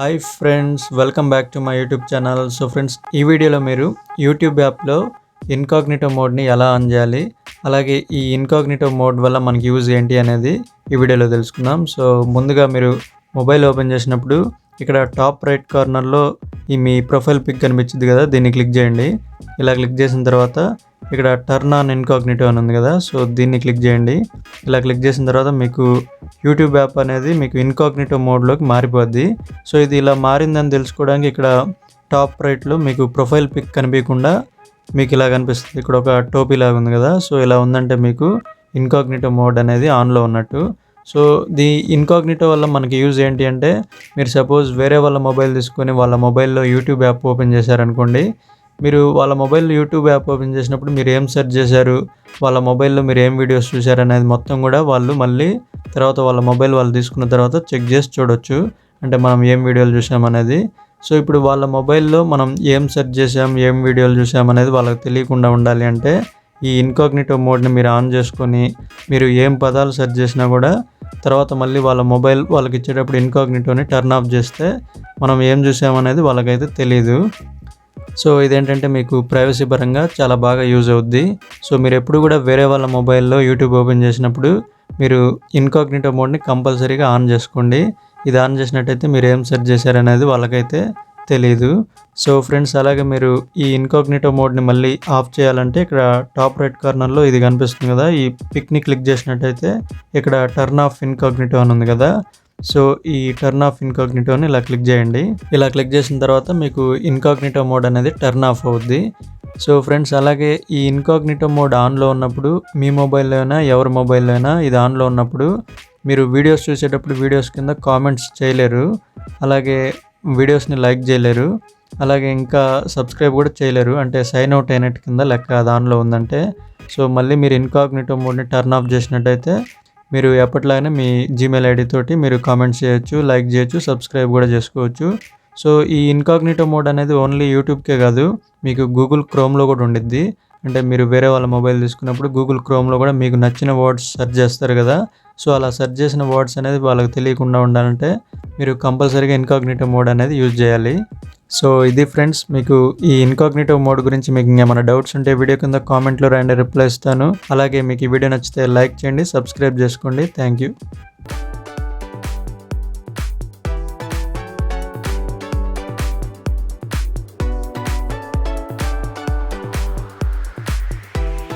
Hi friends, welcome back to my YouTube channel. So friends, ఈ వీడియోలో మీరు YouTube యాప్లో ఇన్కాగ్నిటో మోడ్ని ఎలా ఆన్ చేయాలి, అలాగే ఈ ఇన్కాగ్నిటో మోడ్ వల్ల మనకి యూజ్ ఏంటి అనేది ఈ వీడియోలో తెలుసుకుందాం. సో ముందుగా మీరు మొబైల్ ఓపెన్ చేసినప్పుడు ఇక్కడ టాప్ రైట్ కార్నర్లో ఈ మీ ప్రొఫైల్ పిక్ కనిపించింది కదా, దీన్ని క్లిక్ చేయండి. ఇలా క్లిక్ చేసిన తర్వాత ఇక్కడ టర్న్ ఆన్ ఇన్కాగ్నిటో అని ఉంది కదా, సో దీన్ని క్లిక్ చేయండి. ఇలా క్లిక్ చేసిన తర్వాత మీకు యూట్యూబ్ యాప్ అనేది మీకు ఇన్కాగ్నిటో మోడ్లోకి మారిపోద్ది. సో ఇది ఇలా మారిందని తెలుసుకోవడానికి ఇక్కడ టాప్ రైట్లో మీకు ప్రొఫైల్ పిక్ కనిపించకుండా మీకు ఇలా కనిపిస్తుంది. ఇక్కడ ఒక టోపీ లాగా ఉంది కదా, సో ఇలా ఉందంటే మీకు ఇన్కాగ్నిటో మోడ్ అనేది ఆన్లో ఉన్నట్టు. సో ఇన్కాగ్నిటో వల్ల మనకి యూజ్ ఏంటి అంటే, మీరు సపోజ్ వేరే వాళ్ళ మొబైల్ తీసుకొని వాళ్ళ మొబైల్లో యూట్యూబ్ యాప్ ఓపెన్ చేశారనుకోండి, మీరు వాళ్ళ మొబైల్లో యూట్యూబ్ యాప్ ఓపెన్ చేసినప్పుడు మీరు ఏం సెర్చ్ చేశారు, వాళ్ళ మొబైల్లో మీరు ఏం వీడియోస్ చూశారు అనేది మొత్తం కూడా వాళ్ళు మళ్ళీ తర్వాత వాళ్ళ మొబైల్ వాళ్ళు తీసుకున్న తర్వాత చెక్ చేసి చూడొచ్చు, అంటే మనం ఏం వీడియోలు చూసామనేది. సో ఇప్పుడు వాళ్ళ మొబైల్లో మనం ఏం సెర్చ్ చేసాం, ఏం వీడియోలు చూసామనేది వాళ్ళకి తెలియకుండా ఉండాలి అంటే ఈ ఇన్కాగ్నిటో మోడ్ని మీరు ఆన్ చేసుకొని మీరు ఏం పదాలు సెర్చ్ చేసినా కూడా తర్వాత మళ్ళీ వాళ్ళ మొబైల్ వాళ్ళకి ఇచ్చేటప్పుడు ఇన్కాగ్నిటోని టర్న్ ఆఫ్ చేస్తే మనం ఏం చూసామనేది వాళ్ళకైతే తెలీదు. సో ఇదేంటంటే మీకు ప్రైవసీ పరంగా చాలా బాగా యూజ్ అవుద్ది. సో మీరు ఎప్పుడు కూడా వేరే వాళ్ళ మొబైల్లో యూట్యూబ్ ఓపెన్ చేసినప్పుడు మీరు ఇన్కాగ్నిటో మోడ్ని కంపల్సరీగా ఆన్ చేసుకోండి. ఇది ఆన్ చేసినట్టయితే మీరు ఏం సెర్చ్ చేశారనేది వాళ్ళకైతే తెలీదు. సో ఫ్రెండ్స్, అలాగే మీరు ఈ ఇన్కాగ్నిటో మోడ్ని మళ్ళీ ఆఫ్ చేయాలంటే ఇక్కడ టాప్ రైట్ కార్నర్లో ఇది కనిపిస్తుంది కదా, ఈ పిక్ని క్లిక్ చేసినట్టయితే ఇక్కడ టర్న్ ఆఫ్ ఇన్కాగ్నిటో అని ఉంది కదా, సో ఈ టర్న్ ఆఫ్ ఇన్కాగ్నిటోని ఇలా క్లిక్ చేయండి. ఇలా క్లిక్ చేసిన తర్వాత మీకు ఇన్కాగ్నిటో మోడ్ అనేది టర్న్ ఆఫ్ అవుద్ది. సో ఫ్రెండ్స్, అలాగే ఈ ఇన్కాగ్నిటో మోడ్ ఆన్లో ఉన్నప్పుడు మీ మొబైల్లో అయినా ఎవరి మొబైల్లో అయినా ఇది ఆన్లో ఉన్నప్పుడు మీరు వీడియోస్ చూసేటప్పుడు వీడియోస్ కింద కామెంట్స్ చేయలేరు, అలాగే వీడియోస్ని లైక్ చేయలేరు, అలాగే ఇంకా సబ్స్క్రైబ్ కూడా చేయలేరు, అంటే సైన్ అవుట్ అయినట్టు కింద లెక్క దానిలో ఉందంటే. సో మళ్ళీ మీరు ఇన్కాగ్నిటో మోడ్ని టర్న్ ఆఫ్ చేసినట్టయితే మీరు ఎప్పటిలాగానే మీ జీమెయిల్ ఐడి తోటి మీరు కామెంట్స్ చేయొచ్చు, లైక్ చేయొచ్చు, సబ్స్క్రైబ్ కూడా చేసుకోవచ్చు. సో ఈ ఇన్కాగ్నిటో మోడ్ అనేది ఓన్లీ యూట్యూబ్కే కాదు, మీకు గూగుల్ క్రోమ్లో కూడా ఉండిద్ది. అంటే మీరు వేరే వాళ్ళ మొబైల్ తీసుకున్నప్పుడు గూగుల్ క్రోమ్లో కూడా మీకు నచ్చిన వర్డ్స్ సెర్చ్ చేస్తారు కదా, సో అలా సెర్చ్ చేసిన వర్డ్స్ అనేది వాళ్ళకి తెలియకుండా ఉండాలంటే మీరు కంపల్సరీగా ఇన్కాగ్నిటో మోడ్ అనేది యూజ్ చేయాలి. సో ఇది ఫ్రెండ్స్, మీకు ఈ ఇన్కాగ్నిటో మోడ్ గురించి మీకు ఇంకేమైనా డౌట్స్ ఉంటే వీడియో కింద కామెంట్లో రాయండి, రిప్లై ఇస్తాను. అలాగే మీకు ఈ వీడియో నచ్చితే లైక్ చేయండి, సబ్స్క్రైబ్ చేసుకోండి. Thank you.